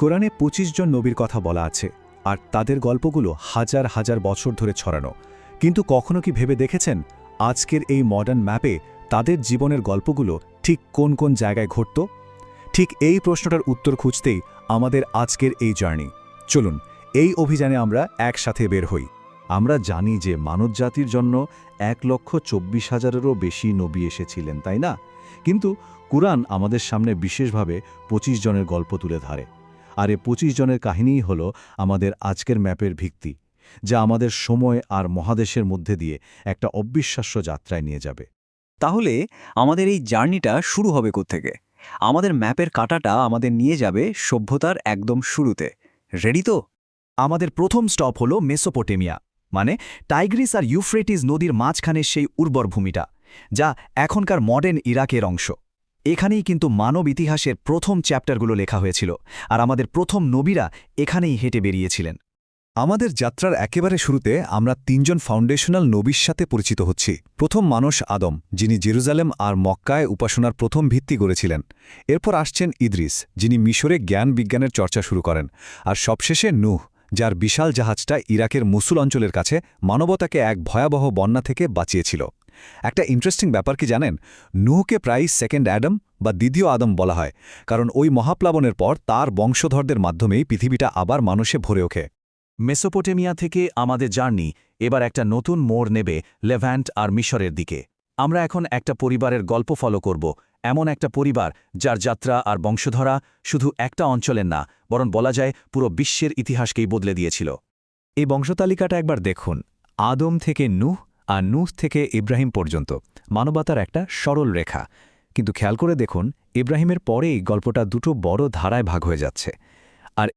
কোরআনে ২৫ জন নবীর কথা বলা আছে, আর তাদের গল্পগুলো হাজার হাজার বছর ধরে ছড়ানো। কিন্তু কখনো কি ভেবে দেখেছেন আজকের এই মডার্ন ম্যাপে তাদের জীবনের গল্পগুলো ঠিক কোন কোন জায়গায় ঘটত? ঠিক এই প্রশ্নটার উত্তর খুঁজতেই আমাদের আজকের এই জার্নি। চলুন এই অভিযানে আমরা একসাথে বের হই। আমরা জানি যে মানবজাতির জন্য ১,২৪,০০০-এরও বেশি নবী এসেছিলেন, তাই না? কিন্তু কুরআন আমাদের সামনে বিশেষভাবে ২৫ জনের গল্প তুলে ধরে। আর এই ২৫ জনের কাহিনীই হল আমাদের আজকের ম্যাপের ভিত্তি, যা আমাদের সময় আর মহাদেশের মধ্যে দিয়ে একটা অবিশ্বাস্য যাত্রায় নিয়ে যাবে। তাহলে আমাদের এই জার্নিটা শুরু হবে কোত্থেকে? আমাদের ম্যাপের কাঁটাটা আমাদের নিয়ে যাবে সভ্যতার একদম শুরুতে। রেডি তো? আমাদের প্রথম স্টপ হলো মেসোপটেমিয়া, মানে টাইগ্রিস আর ইউফ্রেটিস নদীর মাঝখানে সেই উর্বর ভূমিটা, যা এখনকার মডার্ন ইরাকের অংশ। এখানেই কিন্তু মানব ইতিহাসের প্রথম চ্যাপ্টারগুলো লেখা হয়েছিল, আর আমাদের প্রথম নবীরা এখানেই হেঁটে বেরিয়েছিলেন। আমাদের যাত্রার একেবারে শুরুতে আমরা ৩ জন ফাউন্ডেশনাল নবীর সাথে পরিচিত হচ্ছি। প্রথম মানুষ আদম, যিনি জেরুজালেম আর মক্কায় উপাসনার প্রথম ভিত্তি গড়েছিলেন। এরপর আসছেন ইদ্রিস, যিনি মিশরে জ্ঞান বিজ্ঞানের চর্চা শুরু করেন। আর সবশেষে নূহ, যার বিশাল জাহাজটা ইরাকের মুসুল অঞ্চলের কাছে মানবতাকে এক ভয়াবহ বন্যা থেকে বাঁচিয়েছিল। একটা ইন্টারেস্টিং ব্যাপার কি জানেন? নূহকে প্রায় সেকেন্ড অ্যাডাম বা দ্বিতীয় আদম বলা হয়, কারণ ওই মহাপ্লাবনের পর তার বংশধরদের মাধ্যমেই পৃথিবীটা আবার মানুষে ভরে ওঠে। মেসোপটেমিয়া থেকে আমাদের জার্নি এবার একটা নতুন মোড় নেবে লেভ্যান্ট আর মিশরের দিকে। আমরা এখন একটা পরিবারের গল্প ফলো করব, এমন একটা পরিবার যার যাত্রা আর বংশধরা শুধু একটা অঞ্চলের না, বরং বলা যায় পুরো বিশ্বের ইতিহাসকেই বদলে দিয়েছিল। এই বংশতালিকাটা একবার দেখুন। আদম থেকে নূহ আর নূহ থেকে ইব্রাহিম পর্যন্ত মানবতার একটা সরল রেখা। কিন্তু খেয়াল করে দেখুন, ইব্রাহিমের পরেই গল্পটা দুটো বড় ধারায় ভাগ হয়ে যাচ্ছে।